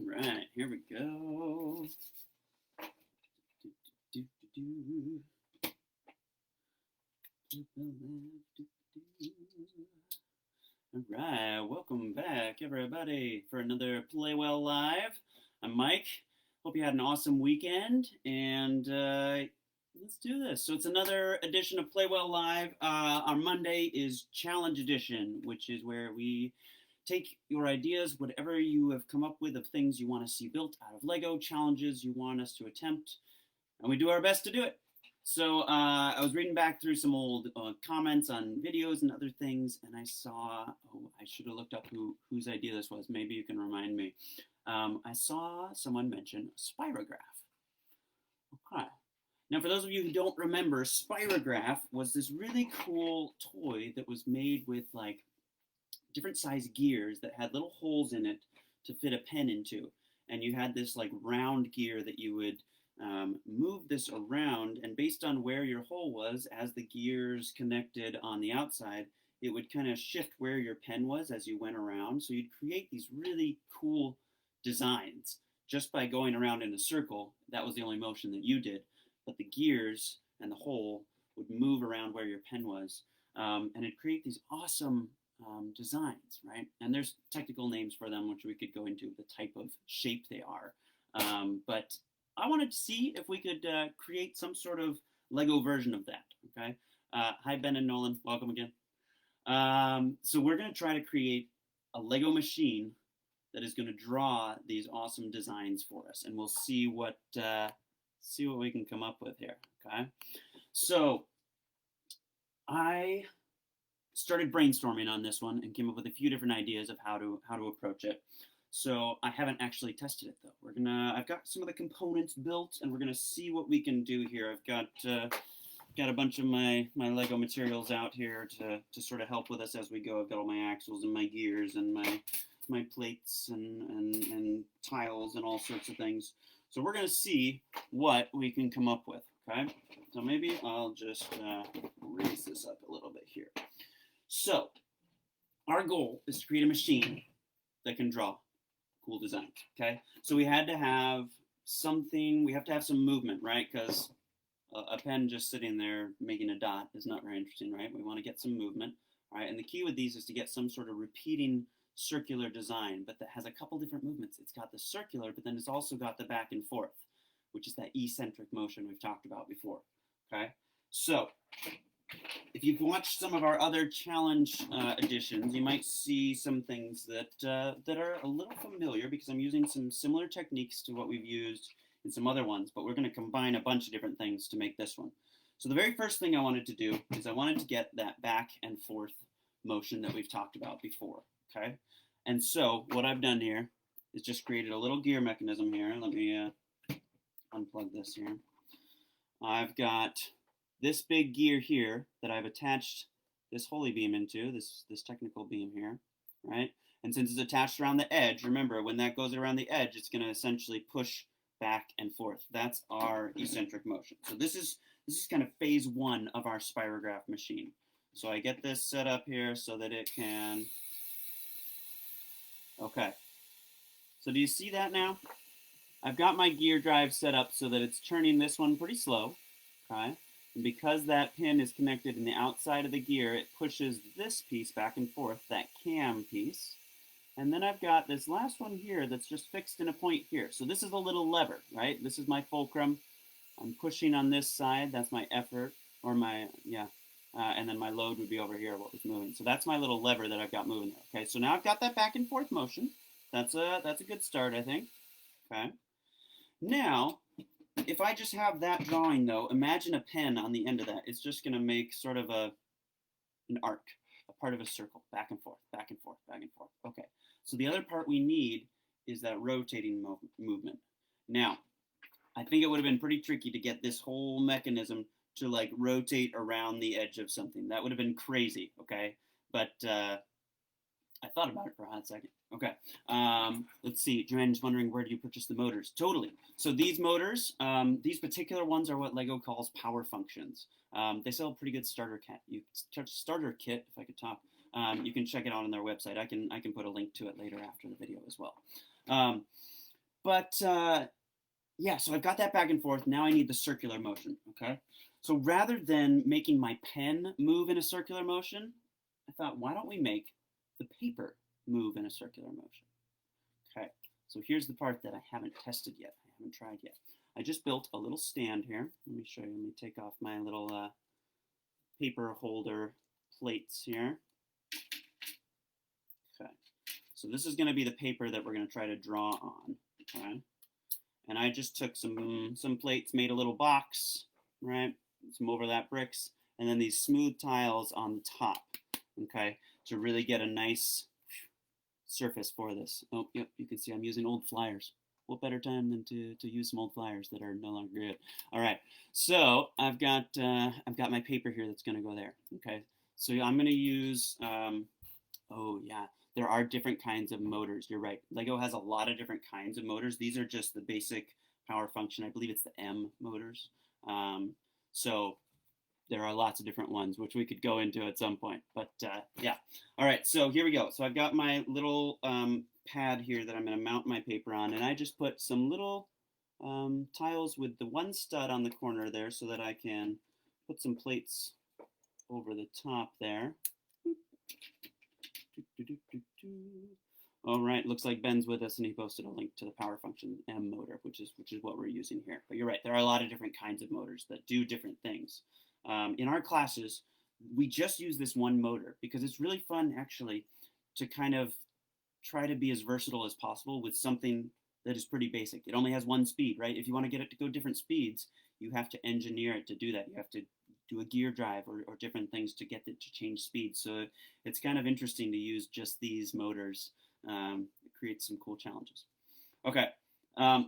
right, here we go. All right, welcome back, everybody, for another Play Well Live. I'm Mike. Hope you had an awesome weekend, and let's do this. So it's another edition of Play Well Live. Our Monday is Challenge Edition, which is where we take your ideas, whatever you have come up with of things you want to see built out of Lego, challenges you want us to attempt, and we do our best to do it. So I was reading back through some old comments on videos and other things, and I saw, I should have looked up whose idea this was. Maybe you can remind me. I saw someone mention Spirograph. Okay. Now, for those of you who don't remember, Spirograph was this really cool toy that was made with like different size gears that had little holes in it to fit a pen into. And you had this like round gear that you would move this around, and based on where your hole was, as the gears connected on the outside, it would kind of shift where your pen was as you went around. So you'd create these really cool designs just by going around in a circle. That was the only motion that you did, but the gears and the hole would move around where your pen was, and it'd create these awesome designs, right? And there's technical names for them, which we could go into, the type of shape they are. But I wanted to see if we could create some sort of Lego version of that, okay? Hi, Ben and Nolan. Welcome again. So we're going to try to create a Lego machine that is going to draw these awesome designs for us, and we'll see what we can come up with here, okay? So I started brainstorming on this one and came up with a few different ideas of how to approach it. So I haven't actually tested it though. I've got some of the components built, and we're gonna see what we can do here. I've got a bunch of my Lego materials out here to sort of help with us as we go. I've got all my axles and my gears and my plates and tiles and all sorts of things. So we're gonna see what we can come up with. Okay. So maybe I'll just raise this up a little bit here. So our goal is to create a machine that can draw cool designs, okay? So we had to have something, we have to have some movement, right? Because a pen just sitting there making a dot is not very interesting, right? We want to get some movement, right? And the key with these is to get some sort of repeating circular design, but that has a couple different movements. It's got the circular, but then it's also got the back and forth, which is that eccentric motion we've talked about before, okay? So if you've watched some of our other challenge editions, you might see some things that are a little familiar, because I'm using some similar techniques to what we've used in some other ones, but we're going to combine a bunch of different things to make this one. So the very first thing I wanted to do is I wanted to get that back and forth motion that we've talked about before, okay? And so what I've done here is just created a little gear mechanism here. Let me unplug this here. I've got this big gear here that I've attached this holy beam into, this technical beam here, right? And since it's attached around the edge, remember, when that goes around the edge, it's going to essentially push back and forth. That's our eccentric motion. So this is kind of phase one of our Spirograph machine. So I get this set up here so that it can, okay. So do you see that now? I've got my gear drive set up so that it's turning this one pretty slow, okay? And because that pin is connected in the outside of the gear, it pushes this piece back and forth, that cam piece. And then I've got this last one here that's just fixed in a point here. So this is a little lever, right? This is my fulcrum. I'm pushing on this side. That's my effort, or my, and then my load would be over here, what was moving. So that's my little lever that I've got moving there. Okay, so now I've got that back and forth motion. That's a good start, I think. Okay. Now, if I just have that drawing, though, imagine a pen on the end of that. It's just going to make sort of an arc, a part of a circle, back and forth, back and forth, back and forth. Okay, so the other part we need is that rotating movement. Now, I think it would have been pretty tricky to get this whole mechanism to like rotate around the edge of something. That would have been crazy, okay? But I thought about it for a hot second. Okay, let's see. Joanne's wondering, where do you purchase the motors? Totally. So these motors, these particular ones are what Lego calls power functions. They sell a pretty good starter kit. If I could talk. You can check it out on their website. I can put a link to it later after the video as well. But yeah, so I've got that back and forth. Now I need the circular motion, okay? So rather than making my pen move in a circular motion, I thought, why don't we make the paper move in a circular motion? Okay, so here's the part that I haven't tested yet. I haven't tried yet. I just built a little stand here. Let me show you. Let me take off my little paper holder plates here. Okay, so this is going to be the paper that we're going to try to draw on. Okay, and I just took some plates, made a little box, right? Some overlap bricks, and then these smooth tiles on the top. Okay, to really get a nice surface for this. Oh, yep, you can see I'm using old flyers. What better time than to use some old flyers that are no longer good? All right, so I've got my paper here that's going to go there. Okay, so I'm going to use. Oh yeah, there are different kinds of motors. You're right. Lego has a lot of different kinds of motors. These are just the basic power function. I believe it's the M motors. So there are lots of different ones, which we could go into at some point. But yeah. All right, so here we go. So I've got my little pad here that I'm going to mount my paper on, and I just put some little tiles with the one stud on the corner there so that I can put some plates over the top there. All right, looks like Ben's with us, and he posted a link to the power function M motor, which is what we're using here. But you're right, there are a lot of different kinds of motors that do different things. In our classes, we just use this one motor because it's really fun, actually, to kind of try to be as versatile as possible with something that is pretty basic. It only has one speed, right? If you want to get it to go different speeds, you have to engineer it to do that. You have to do a gear drive or different things to get it to change speed. So it's kind of interesting to use just these motors. It creates some cool challenges. Okay,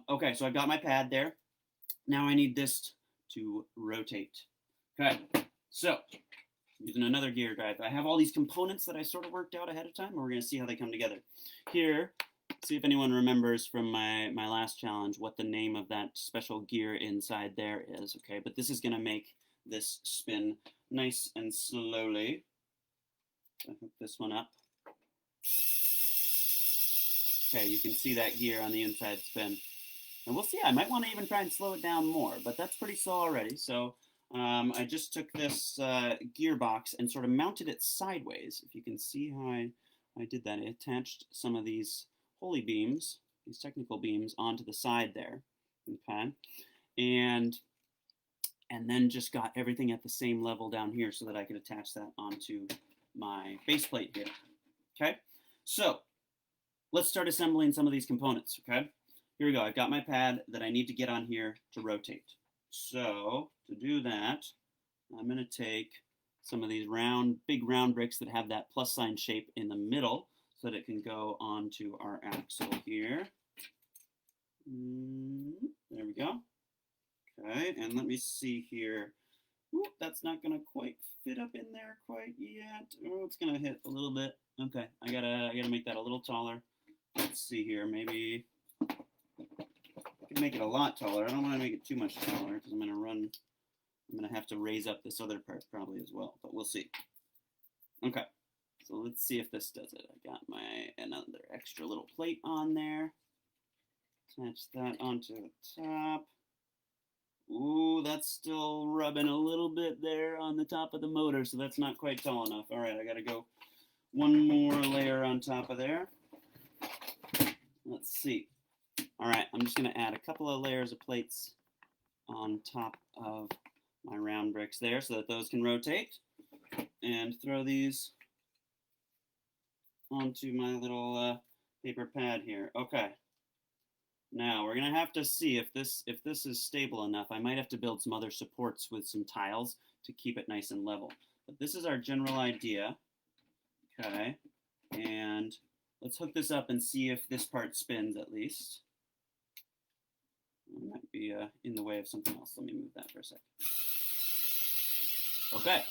okay, so I've got my pad there. Now I need this to rotate. Okay, so using another gear drive. I have all these components that I sort of worked out ahead of time, and we're going to see how they come together. Here, see if anyone remembers from my last challenge what the name of that special gear inside there is, okay? But this is going to make this spin nice and slowly. So I hook this one up. Okay, you can see that gear on the inside spin. And we'll see, I might want to even try and slow it down more, but that's pretty slow already. So I just took this gearbox and sort of mounted it sideways. If you can see how I did that, I attached some of these holy beams, these technical beams, onto the side there, okay? And then just got everything at the same level down here so that I could attach that onto my base plate here, okay? So let's start assembling some of these components, okay? Here we go, I've got my pad that I need to get on here to rotate. So to do that, I'm going to take some of these big round bricks that have that plus sign shape in the middle so that it can go onto our axle here. There we go. Okay, and let me see here. Ooh, that's not going to quite fit up in there quite yet. Oh, it's going to hit a little bit. Okay, I gotta make that a little taller. Let's see here, maybe I can make it a lot taller. I don't want to make it too much taller because I'm going to have to raise up this other part probably as well, but we'll see. Okay, so let's see if this does it. I got another extra little plate on there. Attach that onto the top. Ooh, that's still rubbing a little bit there on the top of the motor, so that's not quite tall enough. All right, I got to go one more layer on top of there. Let's see. All right, I'm just going to add a couple of layers of plates on top of my round bricks there so that those can rotate, and throw these onto my little paper pad here. Okay. Now we're gonna have to see if this is stable enough. I might have to build some other supports with some tiles to keep it nice and level. But this is our general idea. Okay, and let's hook this up and see if this part spins at least. It might be in the way of something else. Let me move that for a sec. Okay,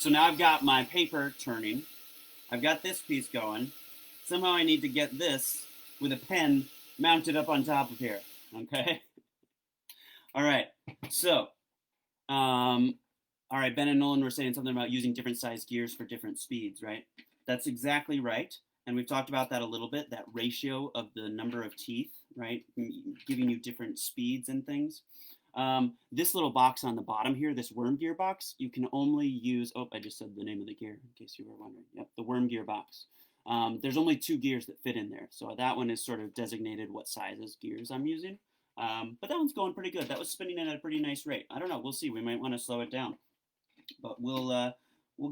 so now I've got my paper turning. I've got this piece going. Somehow I need to get this with a pen mounted up on top of here, okay? All right, so, all right, Ben and Nolan were saying something about using different size gears for different speeds, right? That's exactly right, and we've talked about that a little bit, that ratio of the number of teeth, right? Giving you different speeds and things. This little box on the bottom here, this worm gear box, you can only use, oh, I just said the name of the gear in case you were wondering. Yep, the worm gear box. There's only 2 gears that fit in there. So that one is sort of designated what sizes gears I'm using. But that one's going pretty good. That was spinning at a pretty nice rate. I don't know. We'll see. We might want to slow it down. But we'll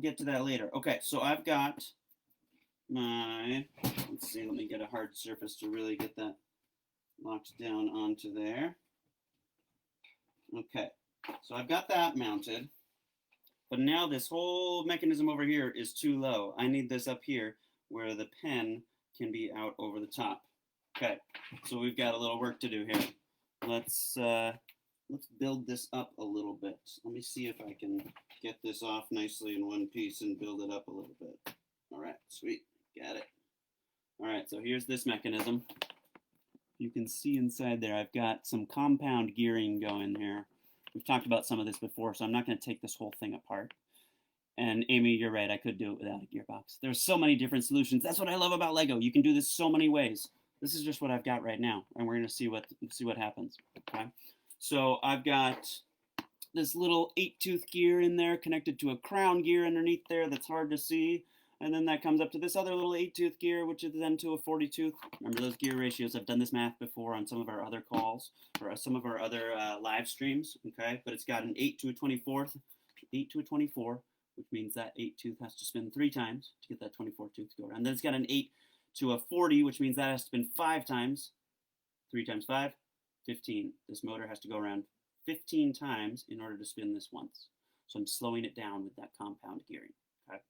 get to that later. Okay, so I've got my, let's see, let me get a hard surface to really get that locked down onto there. Okay, so I've got that mounted, but now this whole mechanism over here is too low. I need this up here where the pen can be out over the top. Okay, so we've got a little work to do here. Let's build this up a little bit. Let me see if I can get this off nicely in one piece and build it up a little bit. All right, sweet, got it. All right, so here's this mechanism. You can see inside there I've got some compound gearing going here. We've talked about some of this before, so I'm not going to take this whole thing apart. And Amy, you're right, I could do it without a gearbox. There's so many different solutions. That's what I love about Lego. You can do this so many ways. This is just what I've got right now, and we're going to see what happens. Okay, so I've got this little 8-tooth gear in there connected to a crown gear underneath there that's hard to see. And then that comes up to this other little 8-tooth gear, which is then to a 40-tooth. Remember those gear ratios? I've done this math before on some of our other calls or some of our other live streams. Okay, but it's got an 8 to a 24th, 8 to a 24, which means that 8-tooth has to spin 3 times to get that 24-tooth to go around. And then it's got an 8 to a 40, which means that has to spin 5 times. 3 times 5, 15. This motor has to go around 15 times in order to spin this once. So I'm slowing it down with that compound gearing. Okay.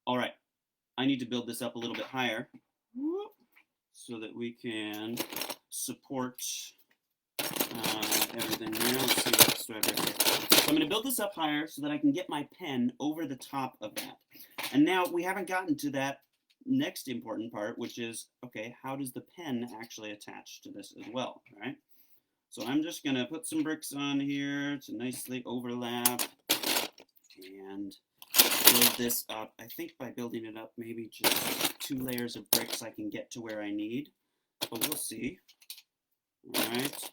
All right, I need to build this up a little bit higher so that we can support everything here. Let's see what else do I have right here. So I'm going to build this up higher so that I can get my pen over the top of that. And now we haven't gotten to that next important part, which is, okay, how does the pen actually attach to this as well, right? So I'm just going to put some bricks on here to nicely overlap and build this up. I think by building it up, maybe just 2 layers of bricks I can get to where I need, but we'll see. All right.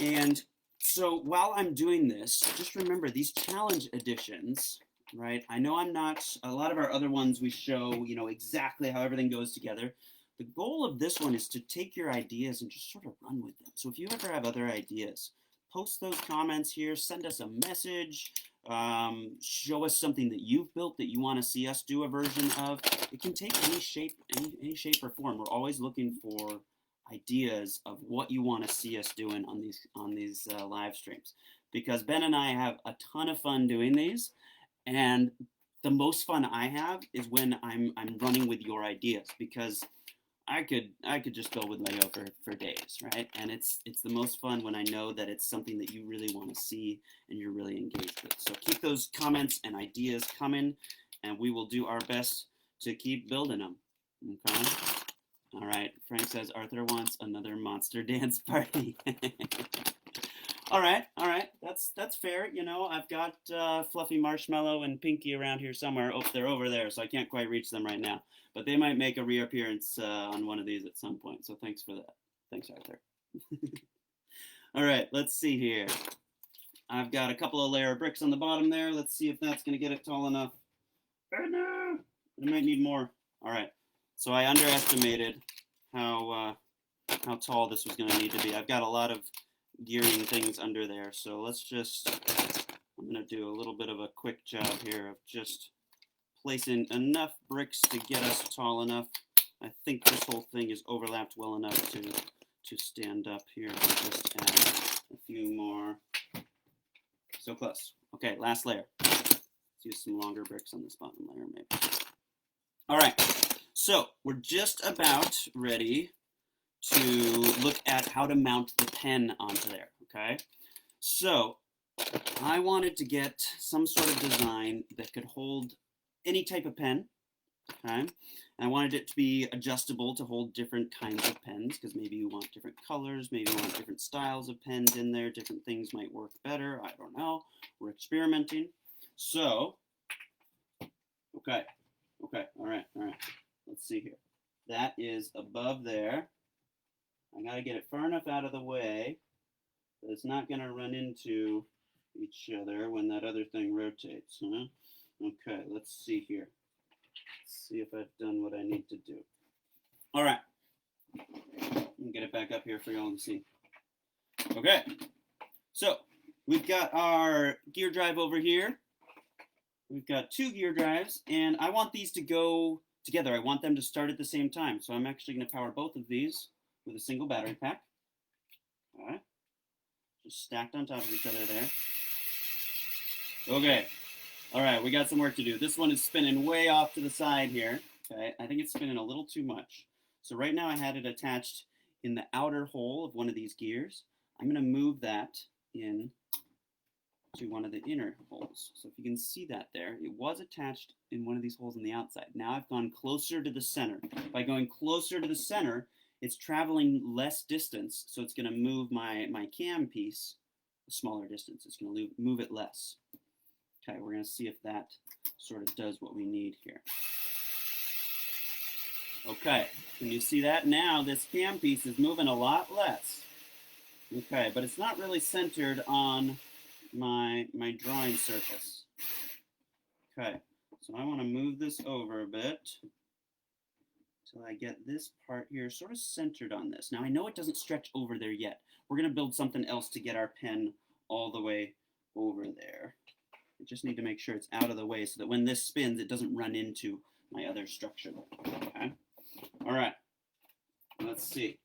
And so while I'm doing this, just remember these challenge editions, right? I know I'm not, a lot of our other ones we show, you know, exactly how everything goes together. The goal of this one is to take your ideas and just sort of run with them. So if you ever have other ideas, post those comments here, send us a message, show us something that you've built that you want to see us do a version of. It can take any shape or form. We're always looking for ideas of what you want to see us doing on these live streams, because Ben and I have a ton of fun doing these, and the most fun I have is when I'm running with your ideas, because I could just go with Lego for days, right? And it's the most fun when I know that it's something that you really want to see and you're really engaged with. So keep those comments and ideas coming, and we will do our best to keep building them. Okay. All right. Frank says Arthur wants another monster dance party. All right. That's fair. You know, I've got Fluffy Marshmallow and Pinky around here somewhere. Oh, they're over there, so I can't quite reach them right now. But they might make a reappearance on one of these at some point. So thanks for that. Thanks, Arthur. All right, let's see here. I've got a couple of layer of bricks on the bottom there. Let's see if that's going to get it tall enough. Oh, no. I might need more. All right. So I underestimated how tall this was going to need to be. I've got a lot of gearing things under there. So let's just, I'm going to do a little bit of a quick job here of just placing enough bricks to get us tall enough. I think this whole thing is overlapped well enough to stand up here. I'll just add a few more. So close. Okay, last layer. Let's use some longer bricks on this bottom layer, maybe. All right, so we're just about ready to look at how to mount the pen onto there, okay? So I wanted to get some sort of design that could hold any type of pen, okay? And I wanted it to be adjustable to hold different kinds of pens, because maybe you want different colors, maybe you want different styles of pens in there, different things might work better, I don't know. We're experimenting. So, okay, all right. Let's see here. That is above there. I gotta get it far enough out of the way that it's not gonna run into each other when that other thing rotates, huh? Okay, let's see here. Let's see if I've done what I need to do. All right, get it back up here for y'all to see. Okay, so we've got our gear drive over here. We've got 2 gear drives, and I want these to go together. I want them to start at the same time. So I'm actually going to power both of these with a single battery pack. All right, just stacked on top of each other there. Okay, all right, we got some work to do. This one is spinning way off to the side here. Okay, I think it's spinning a little too much. So right now I had it attached in the outer hole of one of these gears. I'm going to move that in to one of the inner holes. So if you can see that there, it was attached in one of these holes on the outside. Now I've gone closer to the center. By going closer to the center, it's traveling less distance, so it's going to move my cam piece a smaller distance. It's going to move it less. Okay, we're going to see if that sort of does what we need here. Okay, can you see that? Now this cam piece is moving a lot less. Okay, but it's not really centered on my drawing surface. Okay, so I want to move this over a bit until I get this part here sort of centered on this. Now I know it doesn't stretch over there yet. We're going to build something else to get our pen all the way over there. I just need to make sure it's out of the way so that when this spins, it doesn't run into my other structure. Okay, all right, let's see.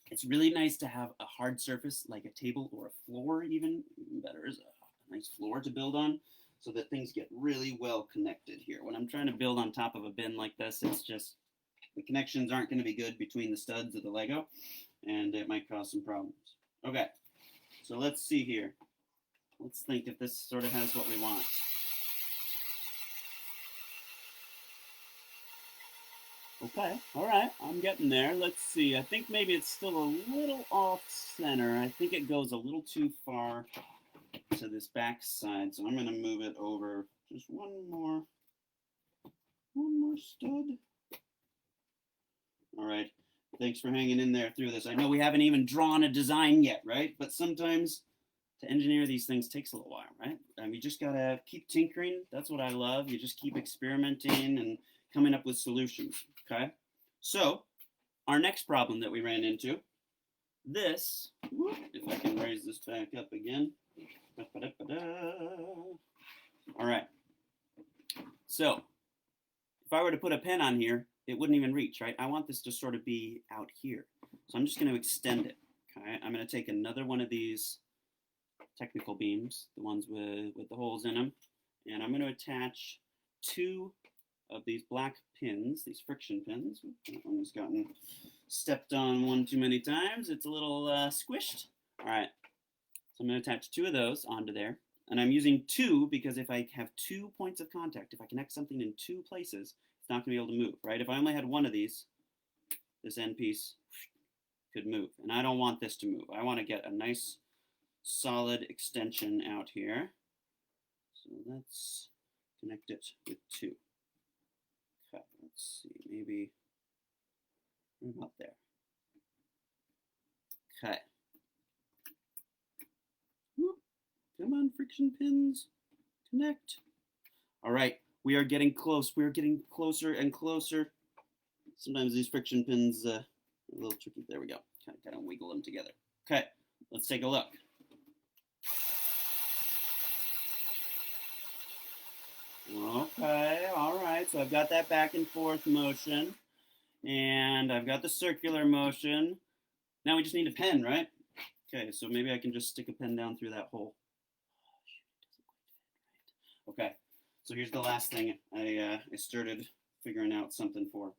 It's really nice to have a hard surface like a table or a floor even better is a nice floor to build on so that things get really well connected here. When I'm trying to build on top of a bin like this, it's just the connections aren't going to be good between the studs of the Lego and it might cause some problems. Okay, so let's see here. Let's think if this sort of has what we want. Okay, all right, I'm getting there. Let's see. I think maybe it's still a little off center. I think it goes a little too far to this back side, so I'm going to move it over just one more stud. All right, thanks for hanging in there through this. I know we haven't even drawn a design yet, right? But sometimes to engineer these things takes a little while, right? And you just got to keep tinkering. That's what I love. You just keep experimenting and coming up with solutions, okay? So, our next problem that we ran into, this, if I can raise this back up again. All right. So, if I were to put a pen on here, it wouldn't even reach, right? I want this to sort of be out here. So I'm just going to extend it, okay? I'm going to take another one of these technical beams, the ones with the holes in them, and I'm going to attach 2 of these black pins, these friction pins. That one's gotten stepped on one too many times. It's a little squished. All right, so I'm going to attach 2 of those onto there. And I'm using 2 because if I have 2 points of contact, if I connect something in 2 places, it's not going to be able to move, right? If I only had one of these, this end piece could move. And I don't want this to move. I want to get a nice solid extension out here. So let's connect it with 2. Okay, let's see, maybe about there. Okay. Whoop. Come on, friction pins, connect. All right, we are getting close. We are getting closer and closer. Sometimes these friction pins are a little tricky. There we go. Kind of wiggle them together. Okay, let's take a look. Okay, all right, so I've got that back and forth motion, and I've got the circular motion. Now we just need a pen, right? Okay, so maybe I can just stick a pen down through that hole. Okay, so here's the last thing I started figuring out something for.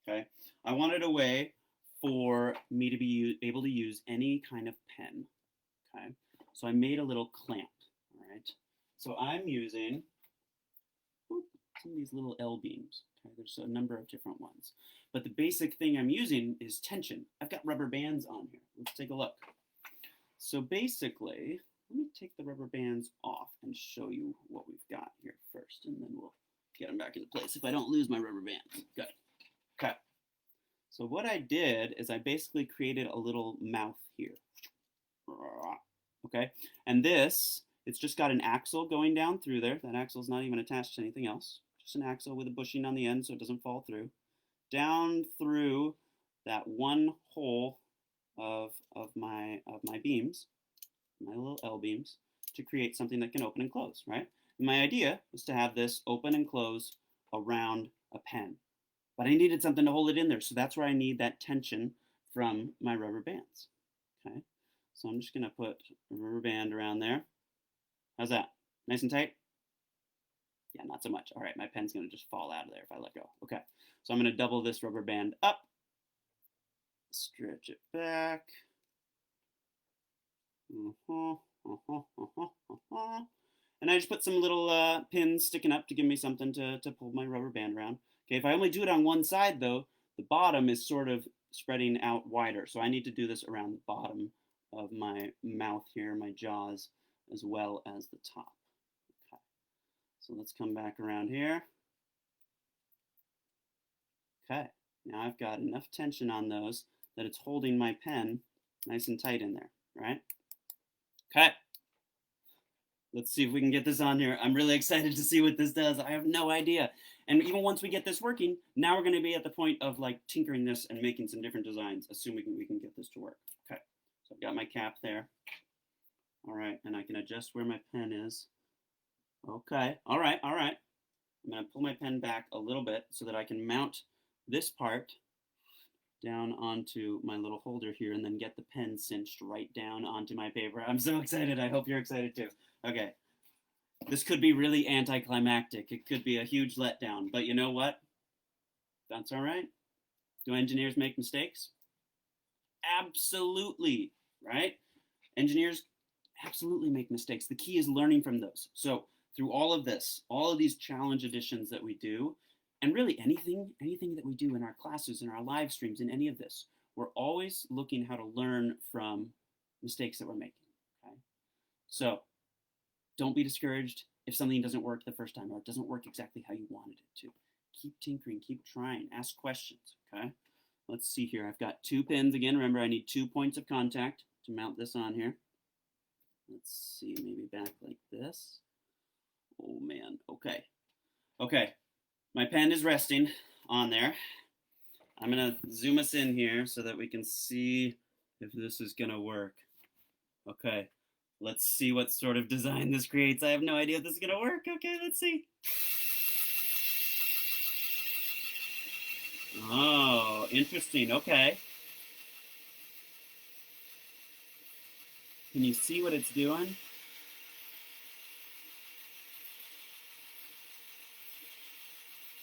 Okay, I wanted a way for me to be able to use any kind of pen. Okay, so I made a little clamp. All right, so I'm using some of these little L-beams. Okay, there's a number of different ones, but the basic thing I'm using is tension. I've got rubber bands on here. Let's take a look. So basically, let me take the rubber bands off and show you what we've got here first, and then we'll get them back into place if I don't lose my rubber bands. Good. Okay. So what I did is I basically created a little mouth here. Okay, and this, it's just got an axle going down through there. That axle is not even attached to anything else. Just an axle with a bushing on the end so it doesn't fall through. Down through that one hole of my beams, my little L beams, to create something that can open and close, right? And my idea was to have this open and close around a pen. But I needed something to hold it in there, so that's where I need that tension from my rubber bands. Okay, so I'm just gonna put a rubber band around there. How's that? Nice and tight? Yeah, not so much. All right, my pen's gonna just fall out of there if I let go. Okay, so I'm gonna double this rubber band up, stretch it back. And I just put some little pins sticking up to give me something to pull my rubber band around. Okay, if I only do it on one side though, the bottom is sort of spreading out wider. So I need to do this around the bottom of my mouth here, my jaws, as well as the top. Okay, so let's come back around here. Okay, now I've got enough tension on those that it's holding my pen nice and tight in there, right? Okay. Let's see if we can get this on here. I'm really excited to see what this does. I have no idea. And even once we get this working, now we're going to be at the point of like tinkering this and making some different designs, assuming we can get this to work. Okay, so I've got my cap there. All right, and I can adjust where my pen is. Okay, all right, all right. I'm going to pull my pen back a little bit so that I can mount this part down onto my little holder here and then get the pen cinched right down onto my paper. I'm so excited. I hope you're excited too. Okay. This could be really anticlimactic. It could be a huge letdown, but you know what? That's all right. Do engineers make mistakes? Absolutely, right? Engineers absolutely make mistakes. The key is learning from those. So through all of this, all of these challenge editions that we do, and really anything that we do in our classes, in our live streams, in any of this, we're always looking how to learn from mistakes that we're making. Okay, so don't be discouraged if something doesn't work the first time or it doesn't work exactly how you wanted it to. Keep tinkering, keep trying, ask questions. Okay, let's see here. I've got 2 pins again. Remember, I need 2 points of contact to mount this on here. Let's see, maybe back like this. Oh man, okay. Okay, my pen is resting on there. I'm gonna zoom us in here so that we can see if this is gonna work. Okay, let's see what sort of design this creates. I have no idea if this is gonna work. Okay, let's see. Oh, interesting, okay. Can you see what it's doing?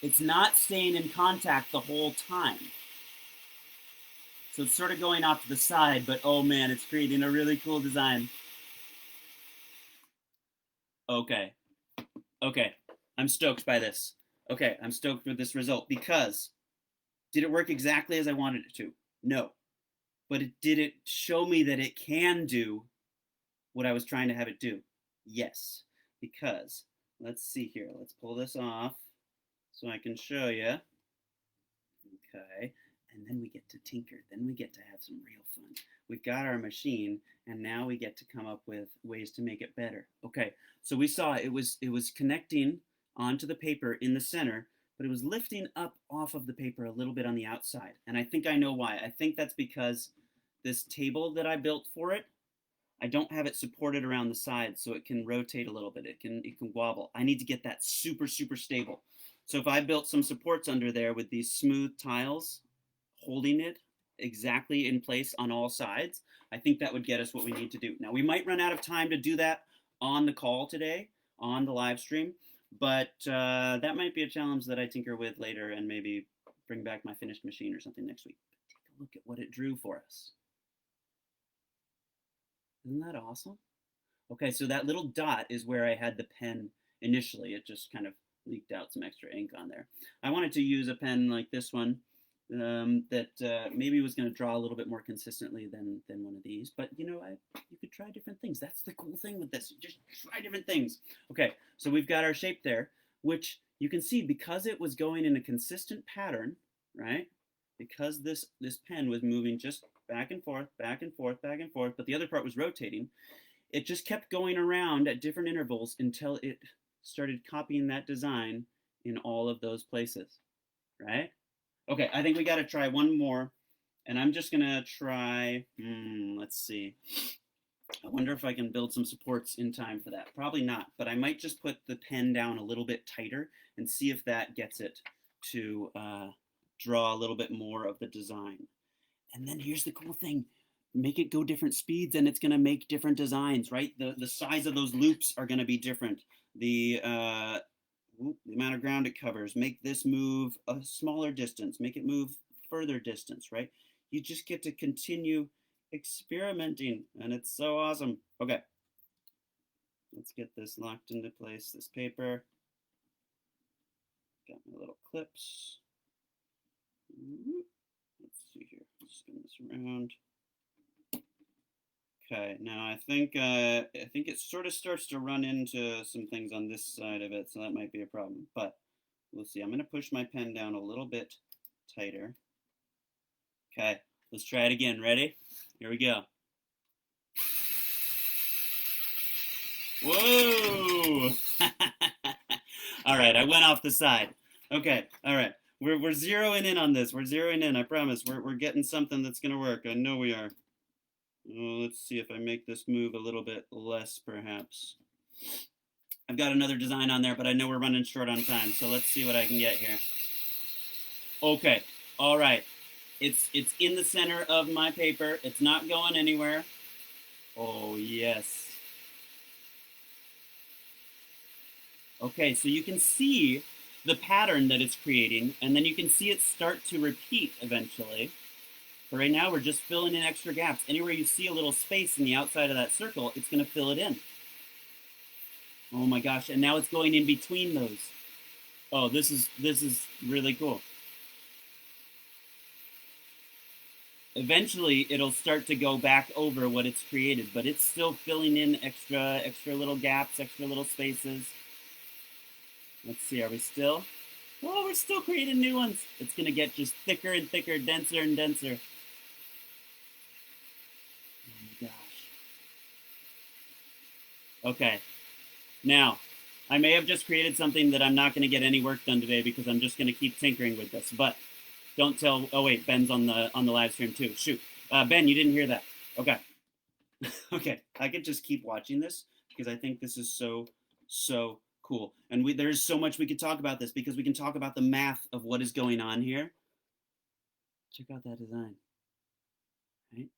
It's not staying in contact the whole time. So it's sort of going off to the side, but oh man, it's creating a really cool design. Okay. Okay. I'm stoked by this. Okay, I'm stoked with this result because did it work exactly as I wanted it to? No. But did it show me that it can do what I was trying to have it do? Yes. Because, let's see here. Let's pull this off so I can show you. Okay. And then we get to tinker. Then we get to have some real fun. We've got our machine, and now we get to come up with ways to make it better. Okay, so we saw it was connecting onto the paper in the center, but it was lifting up off of the paper a little bit on the outside. And I think I know why. I think that's because this table that I built for it, I don't have it supported around the sides, so it can rotate a little bit. It can wobble. I need to get that super stable. So if I built some supports under there with these smooth tiles holding it exactly in place on all sides, I think that would get us what we need to do. Now, we might run out of time to do that on the call today, on the live stream, but that might be a challenge that I tinker with later and maybe bring back my finished machine or something next week. Take a look at what it drew for us. Isn't that awesome? Okay, so that little dot is where I had the pen initially. It just kind of leaked out some extra ink on there. I wanted to use a pen like this one that maybe was going to draw a little bit more consistently than one of these. But you know, you could try different things. That's the cool thing with this. Just try different things. Okay, so we've got our shape there, which you can see because it was going in a consistent pattern, right? because this pen was moving just back and forth, back and forth, back and forth, but the other part was rotating, it just kept going around at different intervals until it started copying that design in all of those places, right? Okay, I think we got to try one more, and I'm just gonna try, let's see. I wonder if I can build some supports in time for that. Probably not, but I might just put the pen down a little bit tighter and see if that gets it to draw a little bit more of the design. And then here's the cool thing. Make it go different speeds and it's going to make different designs, right? The size of those loops are going to be different. The amount of ground it covers. Make this move a smaller distance. Make it move further distance, right? You just get to continue experimenting, and it's so awesome. Okay, let's get this locked into place, this paper. Got my little clips. Let's see here, spin this around. Okay, now I think it sort of starts to run into some things on this side of it, so that might be a problem, but we'll see. I'm going to push my pen down a little bit tighter. Okay, let's try it again. Ready? Here we go. Whoa! All right, I went off the side. Okay, all right. We're zeroing in on this. We're zeroing in, I promise. We're getting something that's going to work. I know we are. Oh, let's see if I make this move a little bit less, perhaps. I've got another design on there, but I know we're running short on time, so let's see what I can get here. Okay, all right. It's in the center of my paper. It's not going anywhere. Oh, yes. Okay, so you can see the pattern that it's creating, and then you can see it start to repeat eventually. But right now, we're just filling in extra gaps. Anywhere you see a little space in the outside of that circle, it's going to fill it in. Oh my gosh, and now it's going in between those. Oh, this is really cool. Eventually, it'll start to go back over what it's created, but it's still filling in extra little gaps, extra little spaces. Let's see, are we still? Oh, we're still creating new ones. It's going to get just thicker and thicker, denser and denser. Oh my gosh. Okay. Now, I may have just created something that I'm not going to get any work done today because I'm just going to keep tinkering with this, but don't tell. Oh wait, Ben's on the live stream too. Shoot, Ben, you didn't hear that. Okay, okay. I could just keep watching this because I think this is so cool, and there's so much we could talk about this because we can talk about the math of what is going on here. Check out that design, right?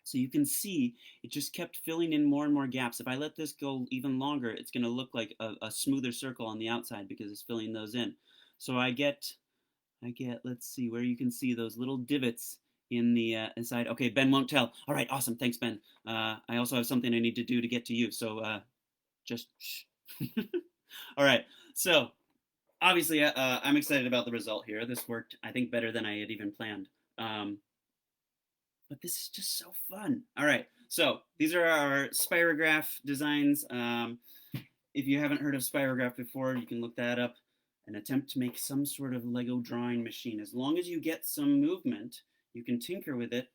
So you can see it just kept filling in more and more gaps. If I let this go even longer, it's going to look like a smoother circle on the outside because it's filling those in. So I get, let's see, where you can see those little divots in the inside. Okay, Ben won't tell. All right, awesome. Thanks, Ben. I also have something I need to do to get to you. So just shh. All right. So obviously, I'm excited about the result here. This worked, I think, better than I had even planned. But this is just so fun. All right. So these are our Spirograph designs. If you haven't heard of Spirograph before, you can look that up and attempt to make some sort of Lego drawing machine. As long as you get some movement, you can tinker with it,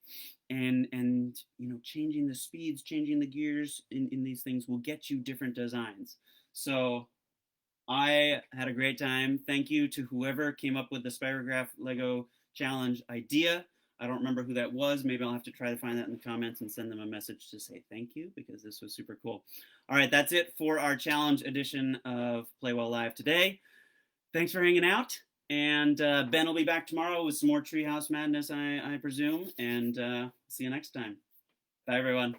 and you know, changing the speeds, changing the gears in these things will get you different designs. So I had a great time. Thank you to whoever came up with the Spirograph Lego challenge idea. I don't remember who that was. Maybe I'll have to try to find that in the comments and send them a message to say thank you because this was super cool. All right, that's it for our challenge edition of Play Well Live today. Thanks for hanging out. And Ben will be back tomorrow with some more Treehouse Madness, I presume. And see you next time. Bye, everyone.